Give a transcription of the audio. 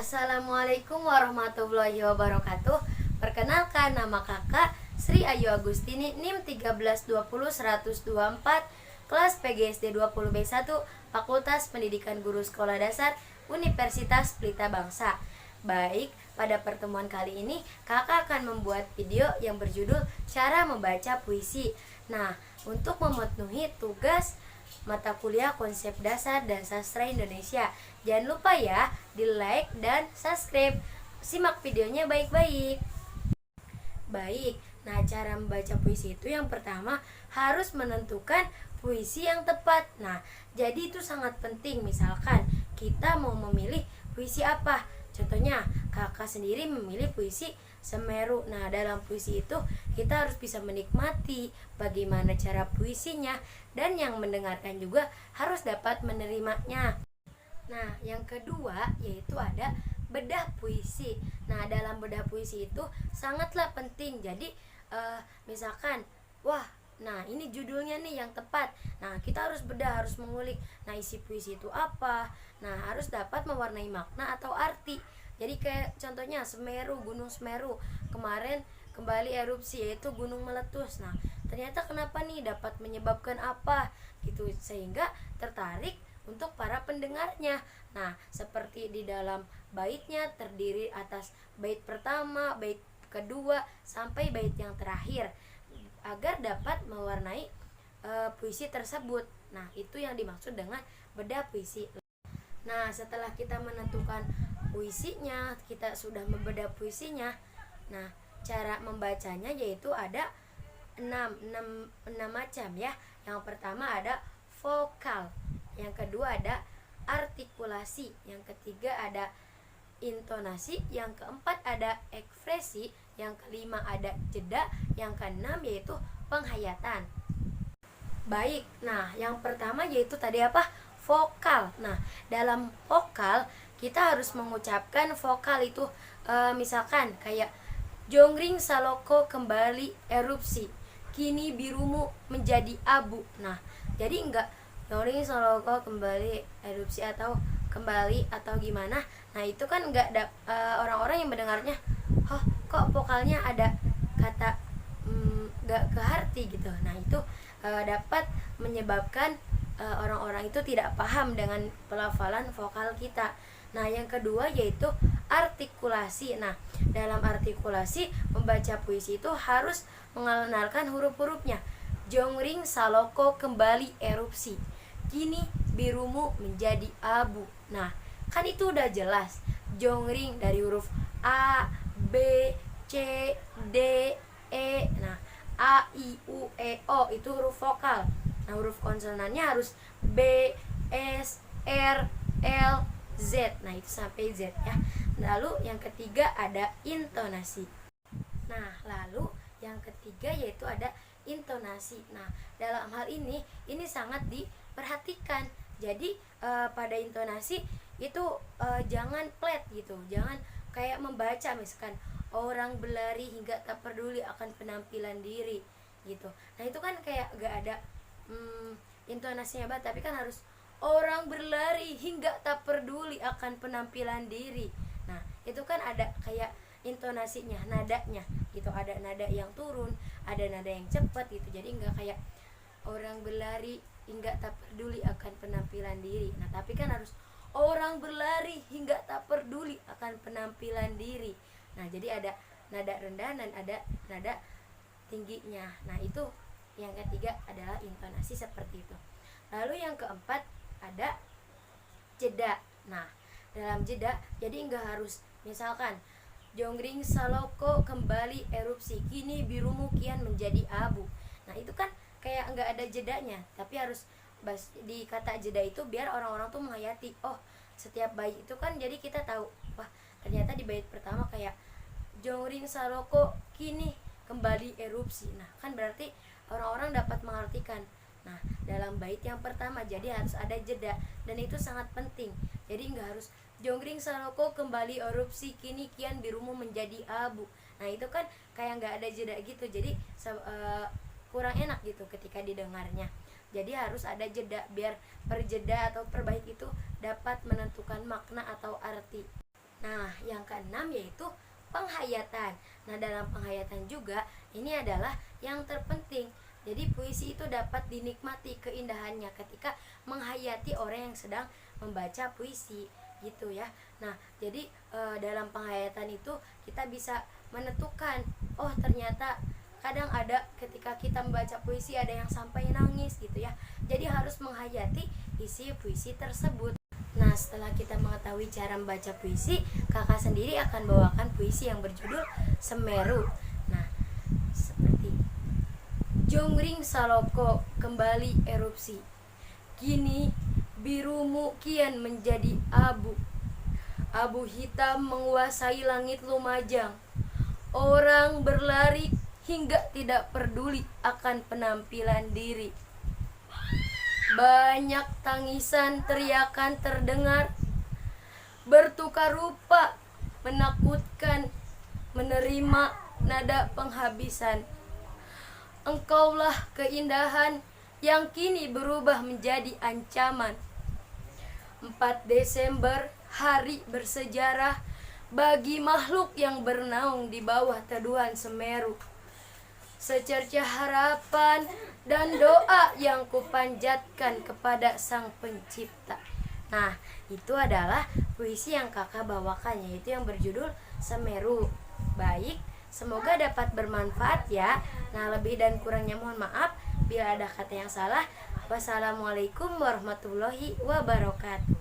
Assalamualaikum warahmatullahi wabarakatuh. Perkenalkan, nama kakak Sri Ayu Agustini, NIM 1320124, kelas PGSD 20B1, Fakultas Pendidikan Guru Sekolah Dasar, Universitas Pelita Bangsa. Baik, pada pertemuan kali ini kakak akan membuat video yang berjudul cara membaca puisi. Nah, untuk memenuhi tugas mata kuliah konsep dasar dan sastra Indonesia, jangan lupa ya di like dan subscribe. Simak videonya baik-baik. Baik, nah cara membaca puisi itu yang pertama harus menentukan puisi yang tepat. Nah, jadi itu sangat penting. Misalkan kita mau memilih puisi apa, contohnya kakak sendiri memilih puisi Semeru. Nah, dalam puisi itu kita harus bisa menikmati bagaimana cara puisinya, dan yang mendengarkan juga harus dapat menerimanya. Nah, yang kedua yaitu ada bedah puisi. Nah, dalam bedah puisi itu sangatlah penting. Jadi misalkan, wah, nah ini judulnya nih yang tepat. Nah, kita harus bedah, harus mengulik. Nah, isi puisi itu apa? Nah, harus dapat mewarnai makna atau arti. Jadi kayak contohnya Semeru, Gunung Semeru kemarin kembali erupsi, yaitu gunung meletus. Nah, ternyata kenapa nih, dapat menyebabkan apa gitu, sehingga tertarik untuk para pendengarnya. Nah, seperti di dalam baitnya terdiri atas bait pertama, bait kedua sampai bait yang terakhir, agar dapat mewarnai puisi tersebut. Nah, itu yang dimaksud dengan bedah puisi. Nah, setelah kita menentukan puisinya, kita sudah membedah puisinya. Nah, cara membacanya yaitu ada 6 macam ya. Yang pertama ada vokal, yang kedua ada artikulasi, yang ketiga ada intonasi, yang keempat ada ekspresi, yang kelima ada jeda, yang keenam yaitu penghayatan. Baik, nah yang pertama yaitu tadi apa? Vokal. Nah, dalam vokal kita harus mengucapkan vokal itu misalkan kayak Jonggring Saloko kembali erupsi, kini birumu menjadi abu. Nah, jadi enggak Jonggring Saloko kembali erupsi atau kembali atau gimana. Nah, itu kan enggak orang-orang yang mendengarnya, oh kok vokalnya ada kata enggak ke arti gitu. Nah, itu dapat menyebabkan orang-orang itu tidak paham dengan pelafalan vokal kita. Nah, yang kedua yaitu artikulasi. Nah, dalam artikulasi membaca puisi itu harus mengenalkan huruf-hurufnya. Jonggring Saloko kembali erupsi, kini birumu menjadi abu. Nah, kan itu udah jelas. Jonggring dari huruf A, B, C, D, E. Nah, A, I, U, E, O itu huruf vokal. Nah, huruf konsonannya harus B, S, R, L, Z. Nah, itu sampai Z ya. Lalu yang ketiga ada intonasi. Nah, lalu yang ketiga yaitu ada intonasi. Nah, dalam hal ini sangat diperhatikan. Jadi pada intonasi itu jangan flat gitu. Jangan kayak membaca misalkan orang berlari hingga tak peduli akan penampilan diri gitu. Nah, itu kan kayak gak ada intonasinya banget, tapi kan harus orang berlari hingga tak peduli akan penampilan diri. Nah, itu kan ada kayak intonasinya, nadanya gitu. Ada nada yang turun, ada nada yang cepat gitu. Jadi enggak kayak orang berlari hingga tak peduli akan penampilan diri. Nah, tapi kan harus orang berlari hingga tak peduli akan penampilan diri. Nah, jadi ada nada rendah dan ada nada tingginya. Nah, itu yang ketiga adalah intonasi seperti itu. Lalu yang keempat ada jeda. Nah, dalam jeda jadi enggak harus misalkan Jonggring Saloko kembali erupsi, kini birumu kian menjadi abu. Nah, itu kan kayak enggak ada jedanya, tapi harus di kata jeda itu biar orang-orang tuh menghayati. Oh, setiap bait itu kan jadi kita tahu, wah, ternyata di bait pertama kayak Jonggring Saloko kini kembali erupsi. Nah, kan berarti orang-orang dapat mengartikan. Nah, dalam bait yang pertama jadi harus ada jeda, dan itu sangat penting. Jadi nggak harus Jonggring Saloko kembali erupsi, kini kian birumu menjadi abu. Nah, itu kan kayak nggak ada jeda gitu. Jadi kurang enak gitu ketika didengarnya. Jadi harus ada jeda biar per jeda atau per bait itu dapat menentukan makna atau arti. Nah, yang keenam yaitu penghayatan. Nah, dalam penghayatan juga ini adalah yang terpenting. Jadi puisi itu dapat dinikmati keindahannya ketika menghayati orang yang sedang membaca puisi gitu ya. Nah, jadi dalam penghayatan itu kita bisa menentukan, oh ternyata kadang ada ketika kita membaca puisi ada yang sampai nangis gitu ya. Jadi harus menghayati isi puisi tersebut. Nah, setelah kita mengetahui cara membaca puisi, kakak sendiri akan bawakan puisi yang berjudul Semeru. Nah, seperti Jonggring Saloko kembali erupsi. Kini birumu kian menjadi abu. Abu hitam menguasai langit Lumajang. Orang berlari hingga tidak peduli akan penampilan diri. Banyak tangisan teriakan terdengar, bertukar rupa, menakutkan, menerima nada penghabisan. Engkaulah keindahan yang kini berubah menjadi ancaman. 4 Desember, hari bersejarah bagi makhluk yang bernaung di bawah teduhan Semeru. Secerca harapan dan doa yang kupanjatkan kepada Sang Pencipta. Nah, itu adalah puisi yang kakak bawakan, yaitu yang berjudul Semeru. Baik, semoga dapat bermanfaat ya. Nah, lebih dan kurangnya mohon maaf bila ada kata yang salah. Wassalamualaikum warahmatullahi wabarakatuh.